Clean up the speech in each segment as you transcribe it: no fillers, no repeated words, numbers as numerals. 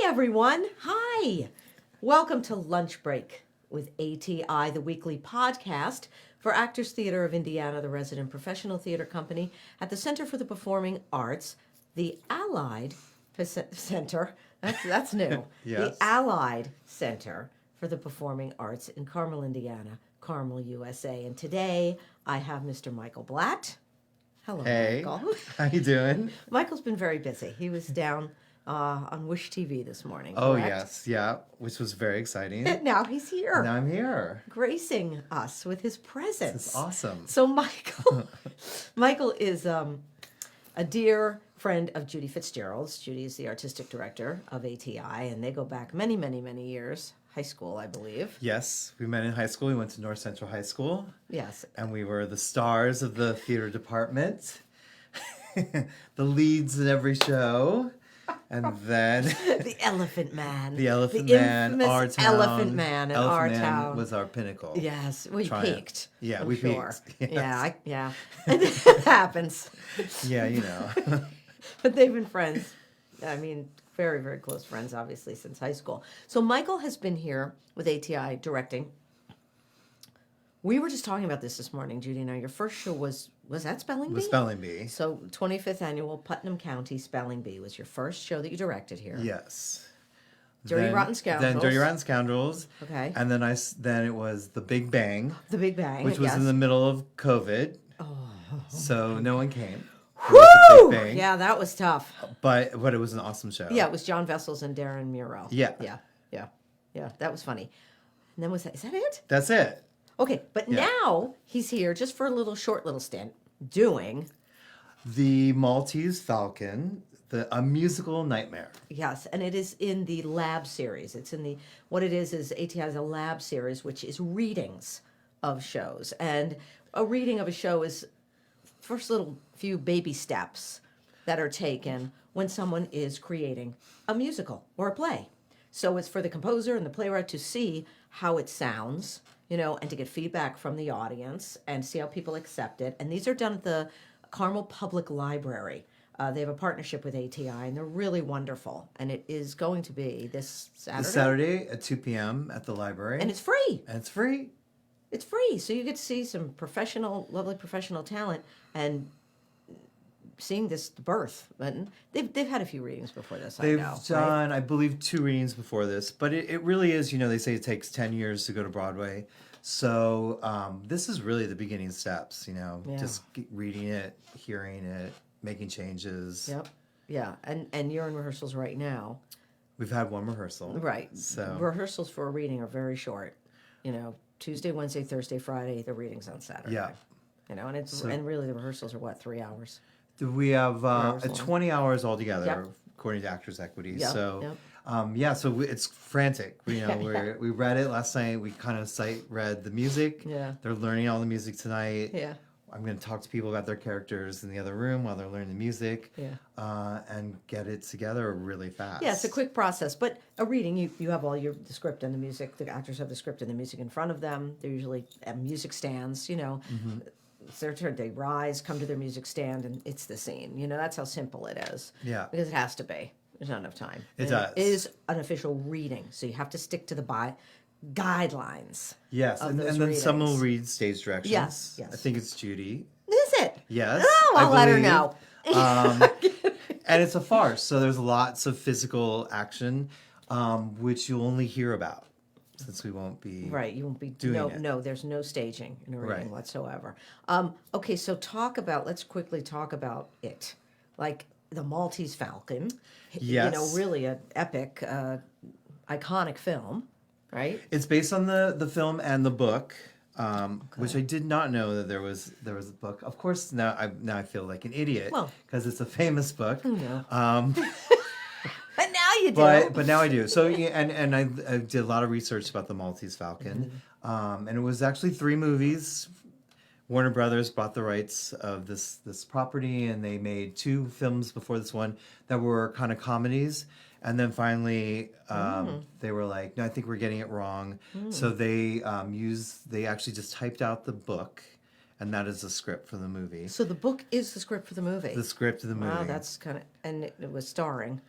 everyone. Hi. Welcome to Lunch Break with ATI, the weekly podcast for Actors Theatre of Indiana, the resident professional theater company at the Center for the Performing Arts, the Allied Center. That's new. Yes. The Allied Center for the Performing Arts in Carmel, Indiana, Carmel, USA. And today I have Mr. Michael Blatt. Hello, Hey, Michael. how you doing? Michael's been very busy. He was down on Wish TV this morning. Oh, correct? yes, yeah, which was very exciting. And now he's here, Now I'm here. gracing us with his presence. This is awesome. So Michael is a dear friend of Judy Fitzgerald's. Judy is the artistic director of ATI, and they go back many, many, many years. High school, I believe. Yes, we met in high school. We went to North Central High School. Yes. And we were the stars of the theater department, the leads in every show. And then The Elephant Man. the Elephant The Man, infamous our town. Elephant Man in our Man town was our pinnacle. Yes, we Triumph. peaked. Yeah, I'm we sure. peaked. Yes. Yeah, it happens. Yeah, you know. But they've been friends. I mean, very, very close friends, obviously, since high school. So Michael has been here with ATI directing. We were just talking about this morning, Judy and I. Your first show was that Spelling Bee? The Spelling Bee. So 25th Annual Putnam County Spelling Bee was your first show that you directed here. Yes. Dirty Rotten Scoundrels. Then Dirty Rotten Scoundrels. Okay. And then then it was The Big Bang. The Big Bang, Which was yes. in the middle of COVID. Oh. So no one came. It Woo! was The Big Bang. Yeah, that was tough. But it was an awesome show. Yeah, it was John Vessels and Darrin Murrell. Yeah. Yeah, that was funny. And then is that it? That's it. Okay, but Yeah. now he's here just for a short little stint doing, The Maltese Falcon, a musical nightmare. yes, and it is in the lab series. It's in what it is ATI has a lab series, which is readings of shows. And a reading of a show is first little few baby steps that are taken when someone is creating a musical or a play. So it's for the composer and the playwright to see how it sounds, and to get feedback from the audience and see how people accept it. And these are done at the Carmel Public Library. They have a partnership with ATI, and they're really wonderful. And it is going to be this Saturday. This Saturday at 2 p.m. at the library. And it's free. And it's free. It's free. So you get to see some lovely professional talent and seeing this birth. But they've had a few readings before this, They've I know. done, I believe, 2 readings before this. But it really is, they say it takes 10 years to go to Broadway. So this is really the beginning steps, just reading it, hearing it, making changes. Yep. Yeah. And you're in rehearsals right now. We've had one rehearsal. Right. So rehearsals for a reading are very short. Tuesday, Wednesday, Thursday, Friday, the reading's on Saturday. Yeah. And really the rehearsals are 3 hours? We have 2 hours 20 hours altogether, Yep. according to Actors Equity. Yep, So, yep. So it's frantic. We read it last night. We kind of read the music. Yeah. They're learning all the music tonight. Yeah. I'm going to talk to people about their characters in the other room while they're learning the music. Yeah. And get it together really fast. Yeah, it's a quick process. But a reading, you have all the script and the music. The actors have the script and the music in front of them. They're usually at music stands, Mm-hmm. It's their turn. They rise, come to their music stand, and it's the scene. That's how simple it is. Yeah. Because it has to be. There's not enough time. It And does. It is an official reading, so you have to stick to the guidelines. Yes, of and those then some will readings. read stage directions. Yes. I think it's Judy. Is it? Yes. Oh, I'll let her know. And it's a farce, so there's lots of physical action, which you'll only hear about, since we won't be Right, you won't be doing it. No, there's no staging in a reading Right. whatsoever. Okay, so let's quickly talk about it. Like the Maltese Falcon. Yes. Really an epic, iconic film, right? It's based on the film and the book, which I did not know that there was a book. Of course, now I feel like an idiot Well, because it's a famous book. Who knew? But now you do. But now I do. So and I did a lot of research about the Maltese Falcon, and it was actually 3 movies. Warner Brothers bought the rights of this property, and they made 2 films before this one that were kind of comedies. And then finally, they were like, "No, I think we're getting it wrong." So they actually just typed out the book, and that is the script for the movie. So the book is the script for the movie. The script of the movie. Wow, that's and it was starring.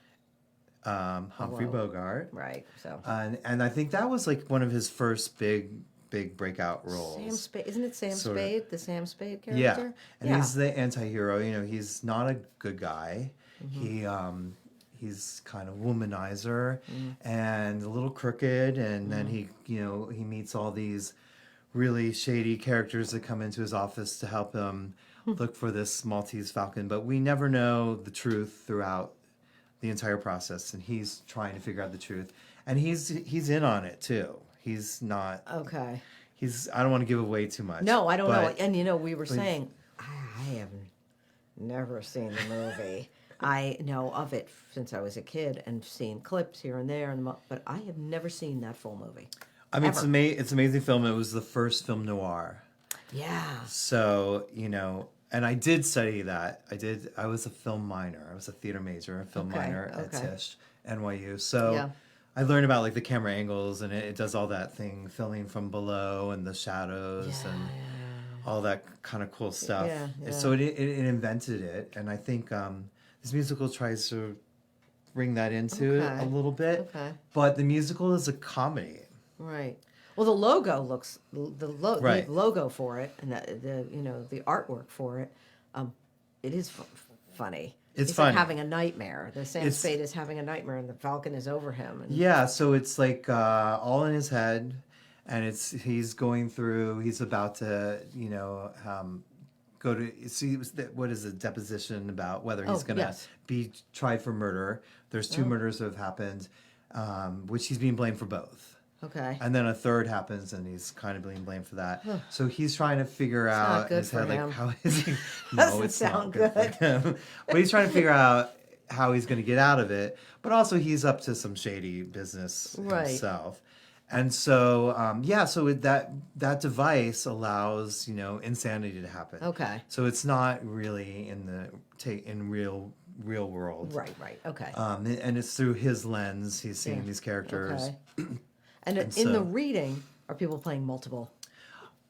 Humphrey Bogart. Right. So And I think that was like one of his first big breakout roles. Sam Spade, isn't it Sam Sort of. Spade, the Sam Spade Yeah, character? and he's the anti-hero. You know, he's not a good guy. He's kind of womanizer and a little crooked, and then he meets all these really shady characters that come into his office to help him look for this Maltese Falcon. But we never know the truth throughout the entire process, and he's trying to figure out the truth, and he's in on it too. He's not Okay. I don't want to give away too much. No, I don't know. but- And we were saying, I have never seen the movie. I know of it since I was a kid and seen clips here and there, but I have never seen that full movie. I mean, Ever. it's an amazing film. It was the first film noir. Yeah. So, and I did study that. I was a film minor. I was a theater major, a film Okay, minor at okay. Tisch, NYU. So Yeah. I learned about like the camera angles, and it does all that thing, filming from below and the shadows and all that kind of cool stuff. Yeah, yeah. So it invented it. And I think this musical tries to bring that into it Okay, a little bit. okay. But the musical is a comedy. Right. Well, the logo looks Right. the logo for it, and the artwork for it. It is funny. It's He's funny. like having a nightmare. The Sam It's- Spade is having a nightmare, and the Falcon is over him. And Yeah, so it's like all in his head, and he's going through. He's about to, go to see what is a deposition about whether he's going to yes. be tried for murder. There's two murders that have happened, which he's being blamed for both. Okay. And then a third happens, and he's kind of being blamed for that. So he's trying to figure not out good in his for head, him. like, how is he? Doesn't it's sound not good. For him. But he's trying to figure out how he's going to get out of it. But also, he's up to some shady business Right. himself. And so, that device allows insanity to happen. Okay. So it's not really in real world. Right. Okay. And it's through his lens. He's seeing these characters. Okay. And in so- the reading, are people playing multiple?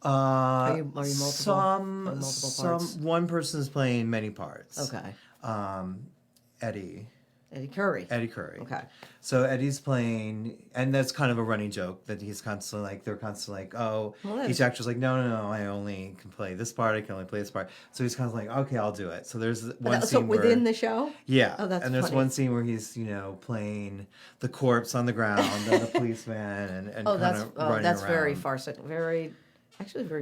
Uh, Are you multiple? Some, multiple some parts? one person is playing many parts. Okay. Eddie Curry. Curry. Okay. So Eddie's playing, and that's kind of a running joke that he's constantly like, they're constantly like, oh, Well, that's- each actor's like, no, I only can play this part. I can only play this part. So he's kind of like, okay, I'll do it. So there's one So scene within where, the show? yeah, Oh, that's and there's funny. one scene where he's playing the corpse on the ground and the policeman and Oh, kind of running that's around. very farcical. Very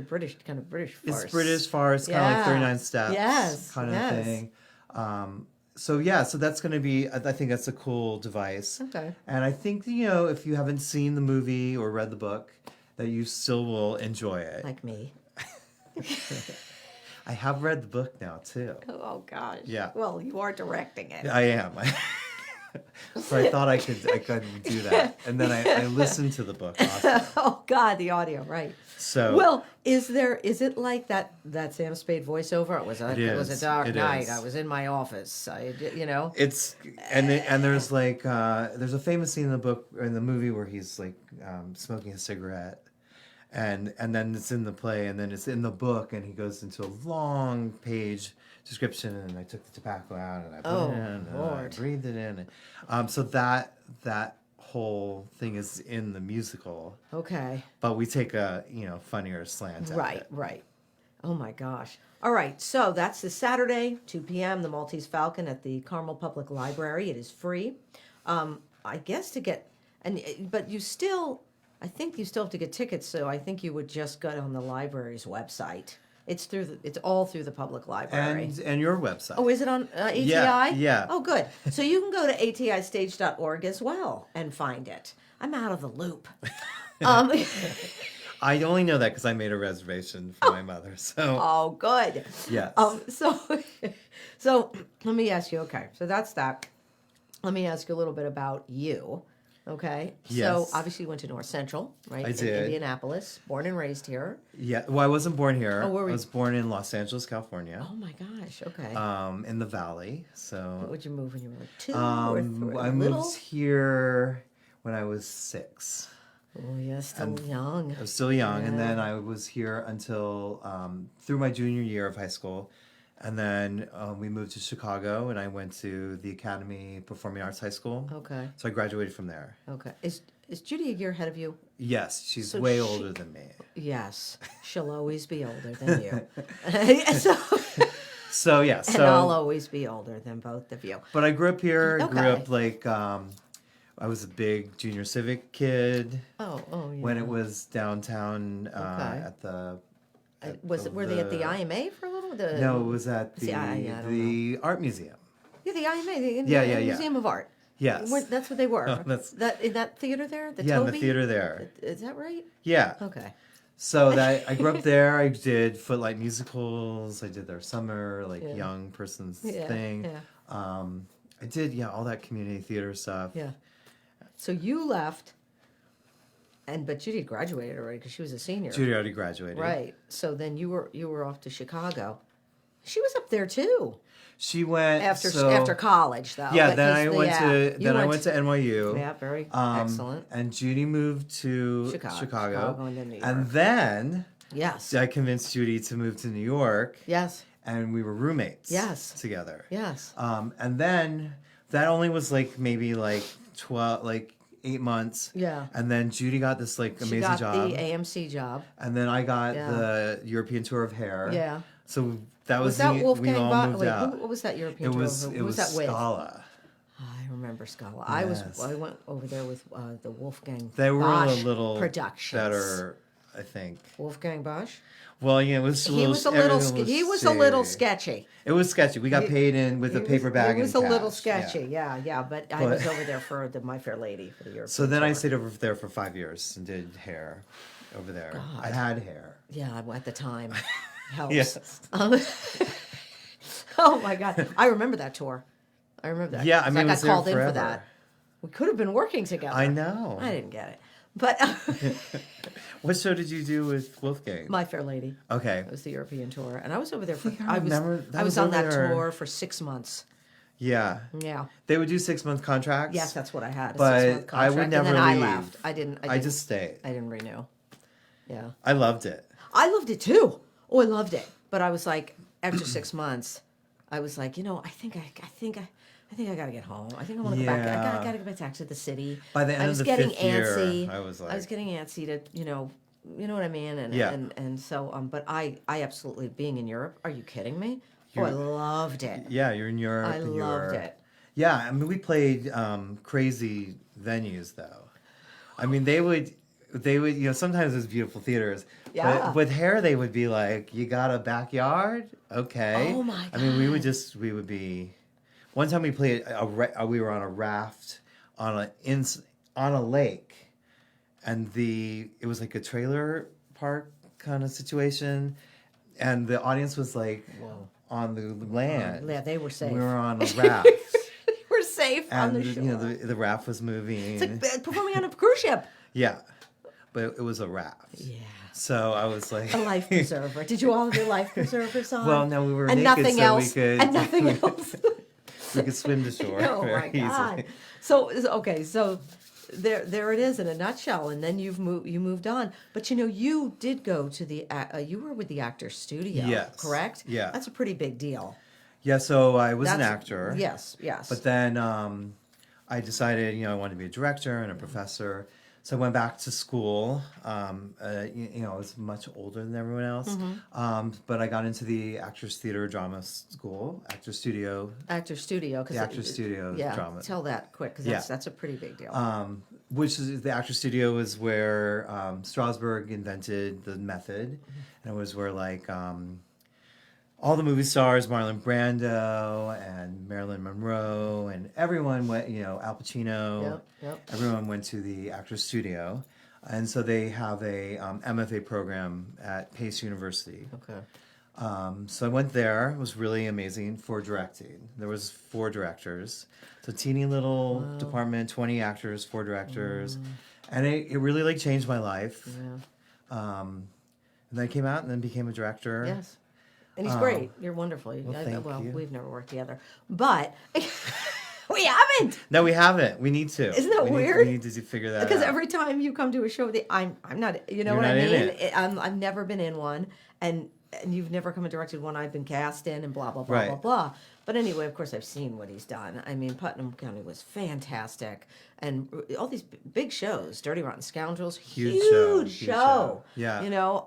British, kind of British farce. It's British farce, kind of like Yeah. 39 Steps, Yes, kind of yes. thing. So that's going to be. I think that's a cool device. Okay. And I think if you haven't seen the movie or read the book, that you still will enjoy it. Like me. I have read the book now too. Oh gosh. Yeah. Well, you are directing it. I am. So I thought I could do that, and then I listened to the book. Also. Oh God, the audio, right? So Well, is it like that Sam Spade voiceover? It was a is. dark It night. is. I was in my office. It's and there's like there's a famous scene in the book or in the movie where he's like smoking a cigarette, and then it's in the play, and then it's in the book, and he goes into a long page description, and I took the tobacco out and I put it in, and I Lord. breathed it in, and so that whole thing is in the musical, Okay. but we take a funnier slant at it. Right. Oh my gosh. All right. So that's this Saturday, 2 p.m. The Maltese Falcon at the Carmel Public Library. It is free. I guess to get but I think you still have to get tickets. So I think you would just go on the library's website. It's all through the public library. And your website. Oh, is it on ATI? Yeah. Oh, good. So you can go to atistage.org as well and find it. I'm out of the loop. I only know that because I made a reservation for my mother. So Oh, good. yes. So let me ask you. Okay, so that's that. Let me ask you a little bit about you. Okay. So Yes. obviously you went to North Central, right? I in did. Indianapolis, born and raised here. Yeah, well, I wasn't born here. Oh, where were I you? was born in Los Angeles, California, Oh my gosh. Okay. in the Valley. So Would you move when you were like 2 or 3? I little? moved here when I was 6. Oh, you're still young. I was still young, and Yeah. then I was here until through my junior year of high school, And then we moved to Chicago, and I went to the Academy Performing Arts High School. Okay. So I graduated from there. Okay. Is Judy a year ahead of you? Yes, she's So way she- older than me. Yes. She'll always be older than you. so, So yeah, and I'll so always be older than both of you. but I grew up here. I grew Okay. up like I was a big junior civic kid Oh, yeah. when it was downtown Okay. at the. Were they at the IMA for a little? No, it was at the I don't the art museum. Yeah, the IMA, the Yeah. Museum of Art. Yes. That's what they were. Oh, that's- That in that theater there, the Yeah, in Toby? the theater there. Is that right? Yeah. Okay. So that I grew up there. I did Footlight musicals. I did their summer Yeah. young person's Yeah, thing. yeah. I did all that community theater stuff. Yeah. So you left, but Judy had graduated already because she was a senior. Judy already graduated. Right. So then you were off to Chicago. She was up there too She went after college though. Yeah, But then this- I went yeah, to you I went to NYU. Yeah, very Um, excellent. And Judy moved to Chicago and then New York. And then Yes. I convinced Judy to move to New York, Yes. and we were roommates. Yes. Together. Yes. And then that only was maybe 8 months. Yeah. And then Judy got this amazing She got job. the AMC job. And then I got Yeah. the European tour of hair. Yeah. So that was, Was that we Wolfgang all moved Wait, out. what was that European It tour? was Who it was that with? Scala. I remember Scala. Yes. I went over there with the Wolfgang They were Bosch a little productions. better, I think. Wolfgang Bosch. Well, yeah, it was a He little. was a little. everything He was a little shady. sketchy. It was sketchy. We got paid in with a paper bag. It was and a little cash, sketchy. Yeah. But I was over there for the My Fair Lady for the European So then I tour. stayed over there for 5 years and did hair over there. I had hair. Yeah, at the time. Helps. Yes. Oh my God, I remember that tour. I remember that. Yeah, I 'cause mean, it got was there called in for forever. that. We could have been working together. I know. I didn't get it, but What show did you do with Wolfgang? My Fair Lady. Okay. It was the European tour, and I was over there for. I remember that I was was on over that there. tour for 6 months. Yeah. Yeah. They would do 6-month contracts. Yes, that's what I had. A But 6-month I would contract, never and then leave. I left. I didn't. I just stayed. I didn't renew. Yeah. I loved it. I loved it too. Oh, I loved it. But I was like, after 6 months, I was like, I think I gotta get home. I think I want to go back. Yeah. I gotta go back to the city. By the end I of was the getting 5th year, antsy. I was like- getting antsy to, you know what I mean? And Yeah. and so but I absolutely being in Europe. Are you kidding me? I loved it. Yeah, you're in Europe. I and loved it. Yeah, I mean, we played crazy venues though. I mean, they would, sometimes it's beautiful theaters. Yeah. But with hair, they would be like, "You got a backyard? Okay." Oh my I mean, we would God. be. One time we played we were on a raft on a lake, and it was like a trailer park kind of situation, and the audience was like on the land. Yeah, they were safe. We were on a raft. We're safe on And the shore. the raft was moving. It's like performing on a cruise ship. Yeah, but it was a raft. Yeah. So I was like, A life preserver. Did you all have your life preservers on? Well, no, we were and naked, nothing so else. we could And nothing else. we could swim to shore. Oh my very God. easily. So there it is in a nutshell. And then you moved on. But you did go to you were with the Actors Studio. Yes. Correct. Yeah. That's a pretty big deal. Yeah, so I was an That's- actor. Yes. But then I decided, I wanted to be a director and a professor. So I went back to school. I was much older than everyone else. Mm-hmm. But I got into the Actors Theater Drama School, Actors Studio. Actors Studio. The Actors Studio Yeah. drama. Tell that quick because Yeah. that's a pretty big deal. Which is the Actors Studio is where Strasberg invented the method, and it was where all the movie stars, Marlon Brando and Marilyn Monroe, and everyone went. Al Pacino. Yep. Everyone went to the Actors Studio, and so they have a MFA program at Pace University. Okay. So I went there. It was really amazing for directing. There was 4 directors. So teeny little department, 20 actors, 4 directors. And it really changed my life. Yeah. And then I came out and then became a director. Yes. And he's great. You're wonderful. thank you. We've never worked together, but we haven't. No, we haven't. We need to. Isn't that we weird? We need to figure that Because out. every time you come to a show, I'm not. You know You're what I not in mean? it. I've never been in one, and and you've never come and directed one I've been cast in, and blah blah blah Right. blah blah. But anyway, of course, I've seen what he's done. I mean, Putnam County was fantastic, and all these big shows, Dirty Rotten Scoundrels, huge show. Yeah. You know,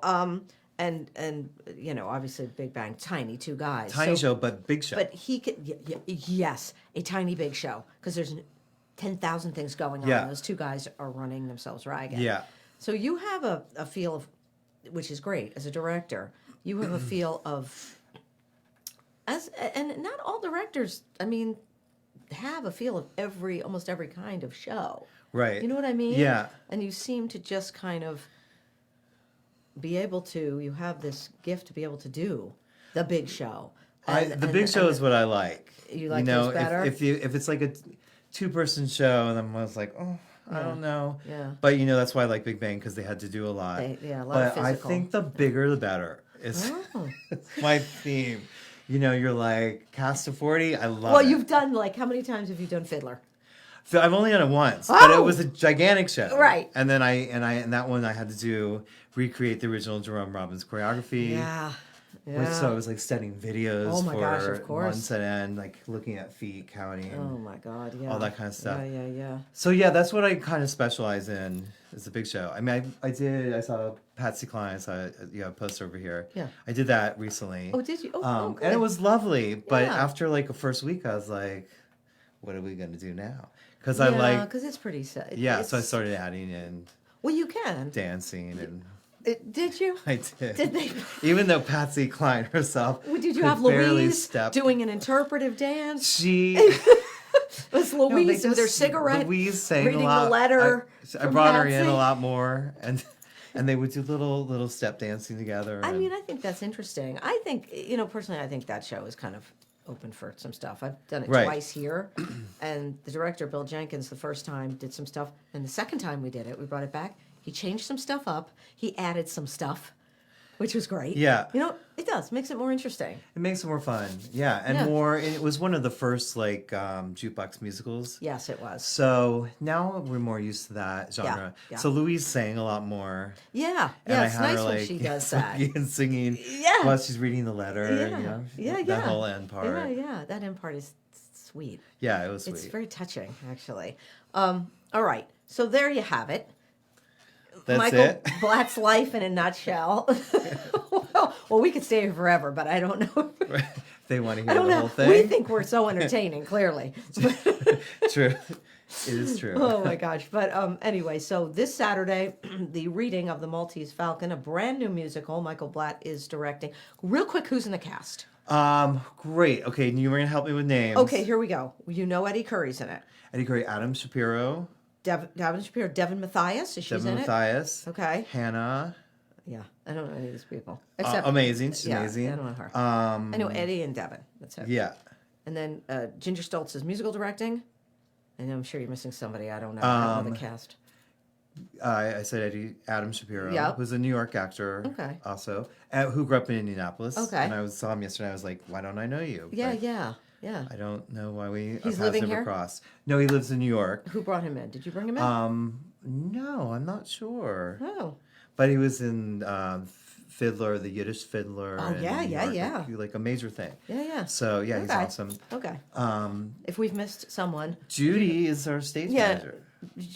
and you know, obviously Big Bang, tiny, two guys. Tiny show, but big show. But he could, yes, a tiny big show, because there's 10,000 things going on. Yeah. Those two guys are running themselves ragged. Yeah. So you have a feel of, which is great as a director. You have a feel of, and not all directors, I mean, have a feel of almost every kind of show. Right. You know what I mean? Yeah. And you seem to just kind of be able to, you have this gift to be able to do the big show. The big show is what I like. You like know, those better? If it's like a two-person show, and I was like, oh, I don't know. Yeah. But that's why I like Big Bang, because they had to do a lot. A lot of but I physical. think the bigger the better is Oh. my theme. You're like cast of 40. I love Well, it. you've done, like, how many times have you done Fiddler? So I've only done it once, but it Oh! was a gigantic show. Right. And then and that one I had to recreate the original Jerome Robbins choreography. Yeah. So I was like studying videos Oh my for gosh, of course. months at end, like looking at feet, counting, Oh my God, yeah. all that kind of stuff. Yeah. So yeah, that's what I kind of specialize in, is the big show. I mean, I saw Patsy Cline, I saw a poster over here. Yeah. I did that recently. Oh, did you? Oh, good. And it was lovely, but Yeah. after like a first week, I was like, what are we going to do now? Because I like, because it's pretty sad. yeah, so I started adding in Well, you can. dancing, and Did you? I did. Did they? Even though Patsy Cline herself Did you could have barely Louise step. doing an interpretive dance? She Was no, they Louise with her just- cigarette? Louise sang reading a lot. the letter I from brought her in Patsy? a lot more, and they would do little step dancing together. I and- mean, I think that's interesting. I think, personally, I think that show is kind of open for some stuff. I've done it Right. twice here, and the director, Bill Jenkins, the first time did some stuff, and the second time we did it, we brought it back. He changed some stuff up. He added some stuff, which was great. Yeah. It does. Makes it more interesting. it makes it more fun. Yeah, and Yeah. more. And it was one of the first like jukebox musicals. Yes, it was. So now we're more used to that genre. yeah. So Louise sang a lot more. Yeah. And Yeah, I it's had nice her, when like, she does that. and singing Yeah. while she's reading the letter. Yeah. That whole end part. Yeah. That end part is sweet. Yeah, it was sweet. It's very touching, actually. All right. So there you have it. That's Michael it. Blatt's life in a nutshell. well, we could stay here forever, but I don't know. They want to I hear don't the know. whole thing. We think we're so entertaining, clearly. True. It is true. Oh my gosh! But anyway, so this Saturday, the reading of the Maltese Falcon, a brand new musical. Michael Blatt is directing. Real quick, who's in the cast? Great. Okay, you were gonna help me with names. Okay, here we go. Eddie Curry's in it. Eddie Curry, Adam Shapiro, Devin Shapiro, Devin Mathias. Is she's Devin in Mathias, it? Okay. Hannah. Yeah, I don't know any of these people Amazing. She's yeah, amazing. I don't know her. I know Eddie and Devin. That's it. Yeah. And then Ginger Stoltz is musical directing. And I'm sure you're missing somebody. I don't know. I don't know the cast. I said Adam Shapiro, Yeah. who's a New York actor, Okay. also, who grew up in Indianapolis. Okay. And I saw him yesterday. I was like, why don't I know you? Yeah, But yeah. I don't know why we He's paths living never here? crossed. No, he lives in New York. Who brought him in? Did you bring him in? No, I'm not sure. Oh. But he was in Fiddler, the Yiddish Fiddler. Oh, in yeah, New yeah, York, yeah. Like a major thing. Yeah. So, yeah, he's Okay. awesome. Okay. If we've missed someone. Judy is our stage Yeah. manager.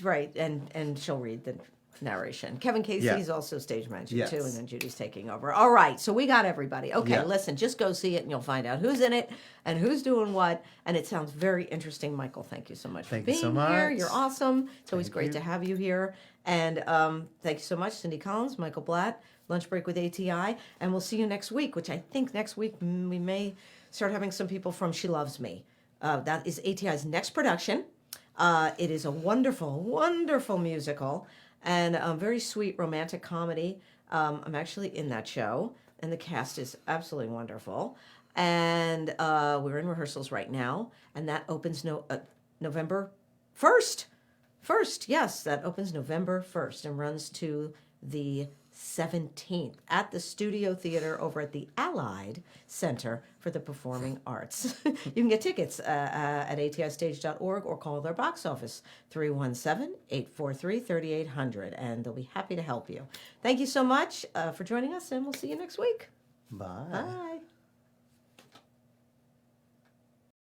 Right. And she'll read the narration. Kevin Casey's also stage manager Yes. too, and then Judy's taking over. All right, so we got everybody. Okay, Yeah. listen, just go see it and you'll find out who's in it and who's doing what. And it sounds very interesting. Michael, thank you so much Thank for you being so here. much. You're awesome. It's always Thank great you. to have you here. And thank you so much, Cindy Collins, Michael Blatt, Lunch Break with ATI. And we'll see you next week, which I think next week we may start having some people from She Loves Me. That is ATI's next production. It is a wonderful, wonderful musical and a very sweet romantic comedy. I'm actually in that show, and the cast is absolutely wonderful. And we're in rehearsals right now, and that opens November 1st. Yes, that opens November 1st and runs to the 17th at the Studio Theater over at the Allied Center for the Performing Arts. You can get tickets at atistage.org or call their box office, 317-843-3800, and they'll be happy to help you. Thank you so much for joining us, and we'll see you next week. Bye. Bye.